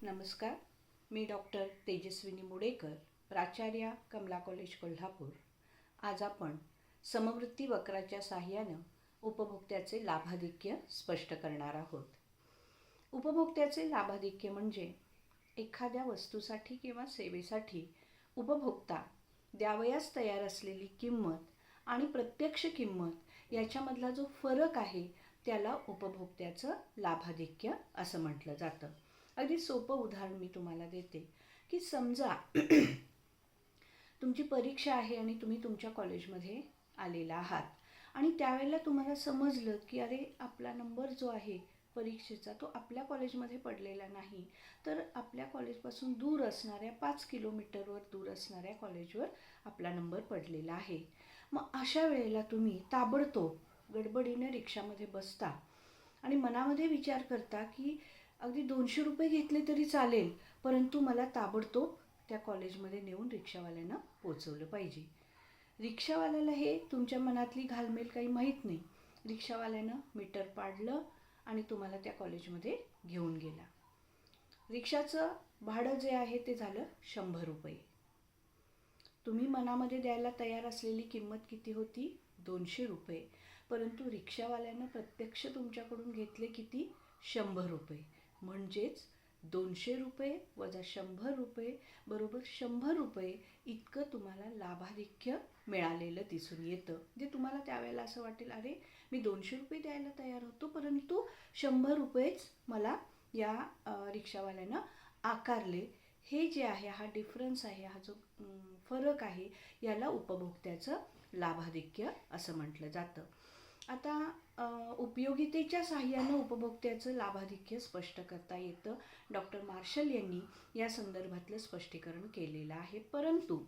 नमस्कार. मी डॉक्टर तेजस्विनी मुडेकर, प्राचार्या कमला कॉलेज कोल्हापूर. आज आपण समवृत्ती वक्राच्या साहाय्यानं उपभोक्त्याचे लाभाधिक्य स्पष्ट करणार आहोत. उपभोक्त्याचे लाभाधिक्य म्हणजे एखाद्या वस्तूसाठी किंवा सेवेसाठी उपभोक्ता द्यावयास तयार असलेली किंमत आणि प्रत्यक्ष किंमत याच्यामधला जो फरक आहे त्याला उपभोक्त्याचं लाभाधिक्य असं म्हटलं जातं. अगदी सोपं उदाहरण मी तुम्हाला देते की समजा तुमची परीक्षा आहे आणि तुम्ही तुमच्या कॉलेजमध्ये आलेला आहात आणि त्यावेळेला तुम्हाला समजलं की अरे आपला नंबर जो आहे परीक्षेचा तो आपल्या कॉलेजमध्ये पडलेला नाही, तर आपल्या कॉलेजपासून दूर असणाऱ्या 5 किलोमीटरवर दूर असणाऱ्या कॉलेजवर आपला नंबर पडलेला आहे. मग अशा वेळेला तुम्ही ताबडतोब गडबडीने रिक्षामध्ये बसता आणि मनामध्ये विचार करता की अगदी 200 रुपये घेतले तरी चालेल, परंतु मला ताबडतोब त्या कॉलेजमध्ये नेऊन रिक्षावाल्यानं पोचवलं पाहिजे. रिक्षावाल्याला हे तुमच्या मनातली घालमेल काही माहीत नाही. रिक्षावाल्यानं मीटर पाडलं आणि तुम्हाला त्या कॉलेजमध्ये घेऊन गेला. रिक्षाचं भाडं जे आहे ते झालं 100 रुपये. तुम्ही मनामध्ये द्यायला तयार असलेली किंमत किती होती? 200 रुपये. परंतु रिक्षावाल्यानं प्रत्यक्ष तुमच्याकडून घेतले किती? 100 रुपये. म्हणजेच 200 रुपये वजा 100 रुपये बरोबर 100 रुपये इतकं तुम्हाला लाभाधिक्य मिळालेलं दिसून येतं. जे तुम्हाला त्यावेळेला असं वाटेल अरे मी 200 रुपये द्यायला तयार होतो, परंतु 100 रुपयेच मला या रिक्षावाल्यानं आकारले. हे जे आहे हा डिफरन्स आहे, हा जो फरक आहे याला उपभोक्त्याचं लाभाधिक्य असं म्हटलं जातं. आता उपयोगितेच्या साहाय्यानं उपभोक्त्याचं लाभाधिक्य स्पष्ट करता येतं. डॉक्टर मार्शल यांनी या संदर्भातलं स्पष्टीकरण केलेलं आहे. परंतु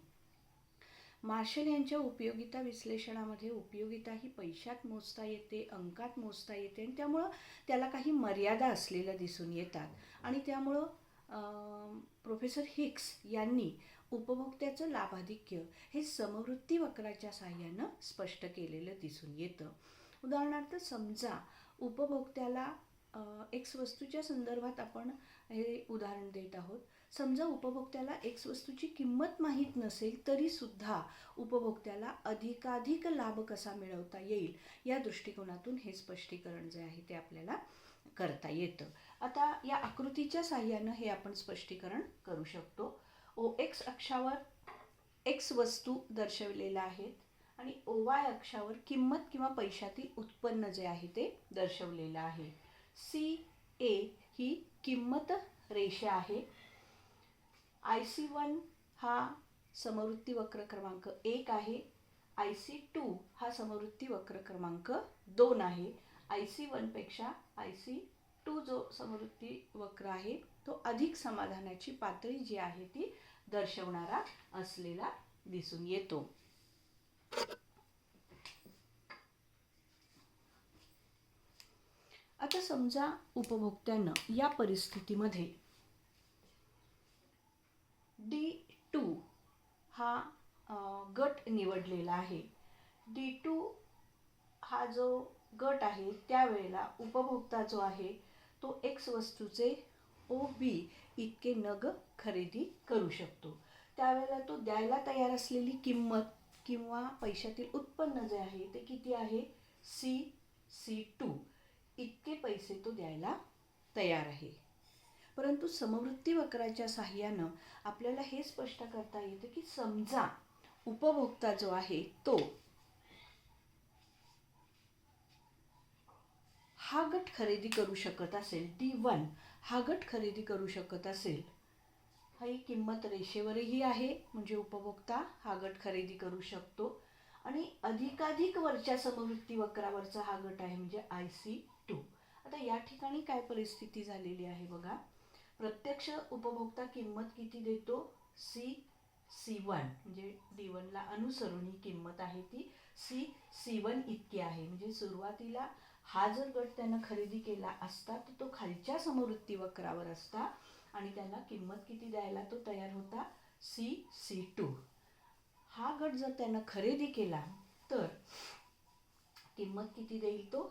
मार्शल यांच्या उपयोगिता विश्लेषणामध्ये उपयोगिता ही पैशात मोजता येते, अंकात मोजता येते आणि त्यामुळं त्याला काही मर्यादा असलेल्या दिसून येतात. आणि त्यामुळं प्रोफेसर हिक्स यांनी उपभोक्त्याचं लाभाधिक्य हे समवृत्ती वक्राच्या साहाय्यानं स्पष्ट केलेलं दिसून येतं. उदाहरणार्थ समजा उपभोक्त्याला एक्स वस्तूच्या संदर्भात आपण हे उदाहरण देत आहोत. समजा उपभोक्त्याला एक्स वस्तूची किंमत माहीत नसेल तरीसुद्धा उपभोक्त्याला अधिकाधिक लाभ कसा मिळवता येईल या दृष्टिकोनातून हे स्पष्टीकरण जे आहे ते आपल्याला करता येतं. आता या आकृतीच्या साहाय्यानं हे आपण स्पष्टीकरण करू शकतो. OX अक्षावर एक्स वस्तू दर्शवलेल्या आहेत आणि OY अक्षावर किंमत किंवा पैशातील उत्पन्न जे आहे ते दर्शवलेलं आहे. CA ही किंमत रेषा आहे. IC1 हा समवृत्ती वक्र क्रमांक 1 आहे. IC2 हा समवृत्ती वक्र क्रमांक 2 आहे. IC1 पेक्षा IC2 जो समवृत्ती वक्र आहे तो अधिक समाधानाची पातळी जी आहे ती दर्शवणारा असलेला दिसून येतो. आता समजा उपभोक्त्यानं या परिस्थितीमध्ये D2 हा गट निवडलेला आहे. D2 हा जो गट आहे त्यावेळेला उपभोक्ता जो आहे तो एक्स वस्तूचे OB इतके नग खरेदी करू शकतो. त्यावेळेला तो द्यायला तयार असलेली किंमत किंवा पैशातील उत्पन्न जे आहे ते किती आहे? C2 इतके पैसे तो द्यायला तयार आहे. परंतु समवृत्ती वक्राच्या साहाय्यानं आपल्याला हे स्पष्ट करता येतं की समजा उपभोक्ता जो आहे तो हा गट खरेदी करू शकत असेल, D1 हा गट खरेदी करू शकत असेल, ही किंमत रेषेवरही आहे म्हणजे उपभोक्ता हा गट खरेदी करू शकतो आणि अधिकाधिक वरच्या समवृत्ती वक्रावरचा हा गट आहे म्हणजे IC2. आता या ठिकाणी काय परिस्थिती झालेली आहे बघा. प्रत्यक्ष उपभोक्ता किंमत किती देतो? C1 म्हणजे D1ला अनुसरून ही किंमत आहे ती C1 इतकी आहे. म्हणजे सुरुवातीला हा जर गट त्यानं खरेदी केला असता तर तो खालच्या समवृत्ती वक्रावर असता आणि त्याला किंमत किती द्यायला तो तयार होता? C2. हा गट जर त्यानं खरेदी केला तर किंमत किती देईल तो?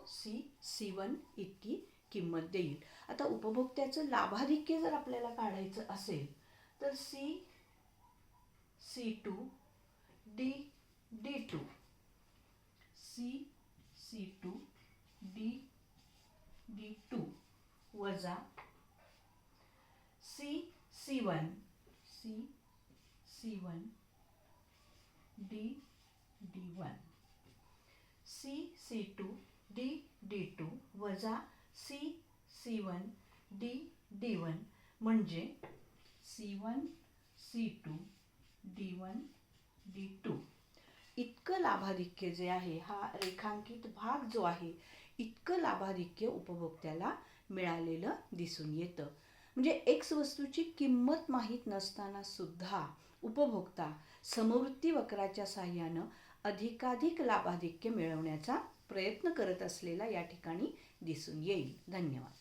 C1 इतकी किंमत देईल. आता उपभोक्त्याचं लाभाधिक्य जर आपल्याला काढायचं असेल तर C2 D2 C2 D2 वजा C1 D1 C2 D2 वजा C1 D1 म्हणजे C1 C2 D1 D2 इतकं लाभाधिक्य जे आहे, हा रेखांकित भाग जो आहे, इतकं लाभाधिक्य उपभोक्त्याला मिळालेलं दिसून येतं. म्हणजे एक्स वस्तूची किंमत माहीत नसताना सुद्धा उपभोक्ता समवृत्ती वक्राच्या साहाय्यानं अधिकाधिक लाभाधिक्य मिळवण्याचा प्रयत्न करत असलेला या ठिकाणी दिसून येईल. धन्यवाद.